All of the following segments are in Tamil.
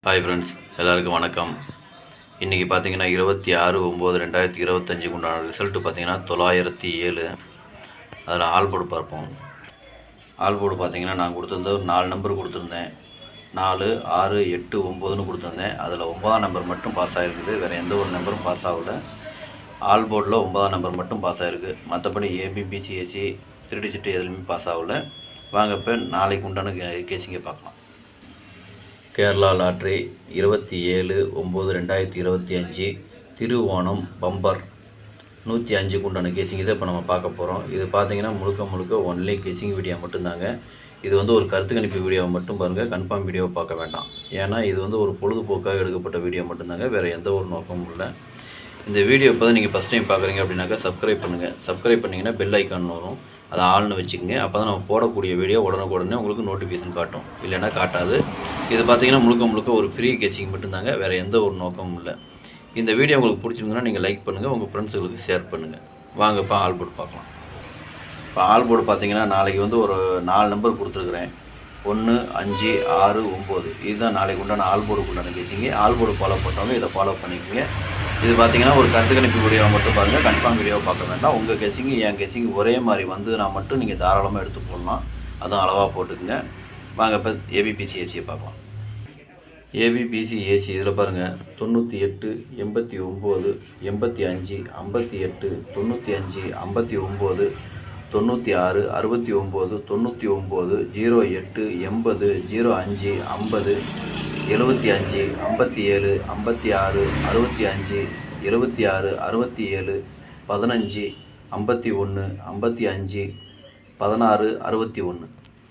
ஹாய் ஃப்ரெண்ட்ஸ், எல்லாருக்கும் வணக்கம். இன்றைக்கி பார்த்தீங்கன்னா 26/9/2025 உண்டான ரிசல்ட்டு பார்த்தீங்கன்னா 907. அதில் ஆல் போர்டு பார்ப்போம். ஆல் போர்டு பார்த்தீங்கன்னா நான் கொடுத்துருந்த ஒரு 4 நம்பர் கொடுத்துருந்தேன். 4, 6, 8, 9ன்னு கொடுத்துருந்தேன். அதில் 9ஆம் நம்பர் மட்டும் பாஸ் ஆகிருக்குது. வேறு எந்த ஒரு நம்பரும் பாஸ் ஆகல. ஆல் போர்டில் 9ஆம் நம்பர் மட்டும் பாஸ் ஆகிருக்கு. மற்றபடி ஏபிபிசிஎஸ்சி 3 டிஜிட் எதுலையுமே பாஸ் ஆகல. வாங்க இப்போ நாளைக்கு உண்டான கேசிங்கை பார்க்கலாம். கேரளா லாட்ரி 27/9/2025 திருவோணம் பம்பர் 105 உண்டான கேசிங் இதை இப்போ நம்ம பார்க்க போகிறோம். இது பார்த்தீங்கன்னா முழுக்க ஒன்லி கேசிங் வீடியோ மட்டும்தாங்க. இது ஒரு கருத்து கணிப்பு வீடியோவை மட்டும் பாருங்கள், கன்ஃபார்ம் வீடியோவை பார்க்க வேண்டாம். ஏன்னா இது ஒரு பொழுதுபோக்காக எடுக்கப்பட்ட வீடியோ மட்டும்தாங்க, வேறு எந்த ஒரு நோக்கமும் இல்லை. இந்த வீடியோ இப்போ தான் நீங்கள் ஃபஸ்ட் டைம் பார்க்குறீங்க அப்படின்னாக்கா சப்ஸ்கிரைப் பண்ணுங்கள். சப்ஸ்கிரைப் பண்ணிங்கன்னா பெல் ஐக்கான் வரும், அதை ஆள்னு வச்சுக்கோங்க. அப்போ தான் நம்ம போடக்கூடிய வீடியோ உடனே உங்களுக்கு நோட்டிஃபிகேஷன் காட்டும், இல்லைன்னா காட்டாது. இது பார்த்தீங்கன்னா முழுக்க ஒரு ஃப்ரீ கேசிங் மட்டும்தாங்க, வேறு எந்த ஒரு நோக்கமும் இல்லை. இந்த வீடியோ உங்களுக்கு பிடிச்சிருந்ததுன்னா நீங்கள் லைக் பண்ணுங்கள், உங்கள் ஃப்ரெண்ட்ஸுகளுக்கு ஷேர் பண்ணுங்கள். வாங்க இப்போ ஆல் போர்டு பார்க்கலாம். இப்போ ஆல் போர்டு பார்த்தீங்கன்னா நாளைக்கு ஒரு 4 நம்பர் கொடுத்துருக்குறேன். 1, 5, 6, 9 இதுதான் நாளைக்கு உண்டான ஆல் போர்டுக்கு உண்டான கேசிங்க. ஆல் போர்டு ஃபாலோ பண்ணுறவங்க இதை ஃபாலோ பண்ணிக்கோங்க. இது பார்த்தீங்கன்னா ஒரு கருத்து கணிப்பு வீடியோவை மட்டும் பாருங்கள், கன்ஃபார்ம் வீடியோவை பார்க்க வேண்டாம். உங்கள் கேசிங்கு என் கேசிங்கு ஒரே மாதிரி வந்ததுன்னா மட்டும் நீங்கள் தாராளமாக எடுத்து போடலாம், அதுவும் அளவாக போட்டுக்குங்க. வாங்க இப்போ ஏபிபிசிஎஸ்சியை பார்க்கலாம். ஏபிபிசிஎஸ்சி இதில் பாருங்கள் 98, 89, 85, 58, 95, 59, 96, 69, 99, 08, 80, 05, 50, 75, 57, 56, 65, 76, 67, 15, 51, 55, 16, 61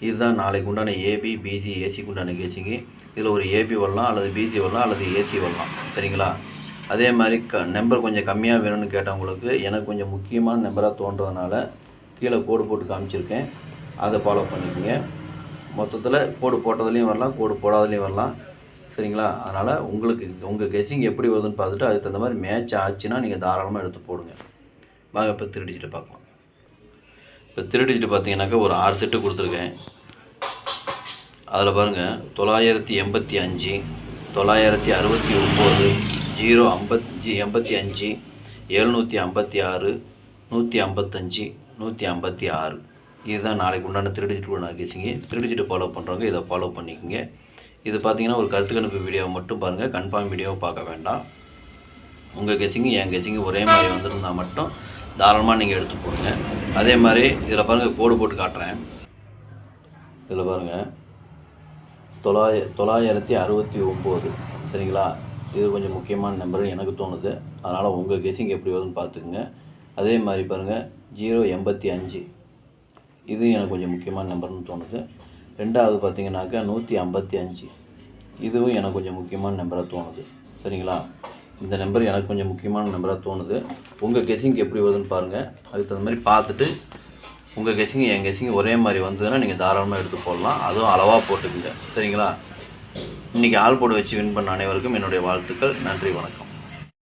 இதுதான் நாளைக்கு உண்டான ஏபி பிசி ஏசிக்கு உண்டான கேசிங்கு. இதில் ஒரு ஏபி வரலாம், அல்லது பிசி வரலாம், அல்லது ஏசி வரலாம். சரிங்களா? அதே மாதிரி நம்பர் கொஞ்சம் கம்மியாக வேணும்னு கேட்டவங்களுக்கு எனக்கு கொஞ்சம் முக்கியமான நம்பராக தோன்றதுனால கீழே கோடு போட்டு காமிச்சிருக்கேன், அதை ஃபாலோ பண்ணிக்கோங்க. மொத்தத்தில் கோடு போட்டதுலேயும் வரலாம், கோடு போடாததுலேயும் வரலாம். சரிங்களா? அதனால் உங்கள் கெஸ்ஸிங் எப்படி வருதுன்னு பார்த்துட்டு அதுக்கு தகுந்த மாதிரி மேட்ச் ஆச்சுன்னா நீங்கள் தாராளமாக எடுத்து போடுங்க. வாங்க இப்போ 3 டிஜிட்டை பார்க்கலாம். இப்போ 3 டிஜிட்டு பார்த்தீங்கன்னாக்கா ஒரு 6 செட்டு கொடுத்துருக்கேன். அதில் பாருங்கள் 985, 969, 085, 756, 155, 156 இதுதான் நாளைக்கு உண்டான 3 டிஜிட் உண்டான கேசிங்க. 3 டிஜிட்டை ஃபாலோ பண்ணுறவங்க இதை ஃபாலோ பண்ணிக்கோங்க. இது பார்த்தீங்கன்னா ஒரு கருத்து கணிப்பு வீடியோவை மட்டும் பாருங்கள், கன்ஃபார்ம் வீடியோவை பார்க்க வேண்டாம். உங்கள் கெச்சிங்கு என் கெச்சிங்கு ஒரே மாதிரி வந்துருந்தால் மட்டும் தாராளமாக நீங்கள் எடுத்து போடுங்க. அதே மாதிரி இதில் பாருங்கள் கோடு போட்டு காட்டுறேன். இதில் பாருங்கள் 969. சரிங்களா? இது கொஞ்சம் முக்கியமான நம்பர் எனக்கு தோணுது, அதனால் உங்கள் கெச்சிங் எப்படி வருதுன்னு பார்த்துக்குங்க. அதே மாதிரி பாருங்கள் 085 இது எனக்கு கொஞ்சம் முக்கியமான நம்பர்னு தோணுது. ரெண்டாவது பார்த்தீங்கன்னாக்கா 155 இதுவும் எனக்கு கொஞ்சம் முக்கியமான நம்பராக தோணுது. சரிங்களா? இந்த நம்பர் எனக்கு கொஞ்சம் முக்கியமான நம்பராக தோணுது. உங்கள் கெஸிங் எப்படி வருதுன்னு பாருங்கள், அதுக்கு தகுந்த மாதிரி பார்த்துட்டு உங்கள் கெஸிங் என் கெஸிங் ஒரே மாதிரி வந்ததுன்னா நீங்கள் தாராளமாக எடுத்து போடலாம், அதுவும் அளவாக போட்டுக்குங்க. சரிங்களா? இன்றைக்கி ஆல் போர்டு வச்சு வின் பண்ண அனைவருக்கும் என்னுடைய வாழ்த்துக்கள். நன்றி, வணக்கம்.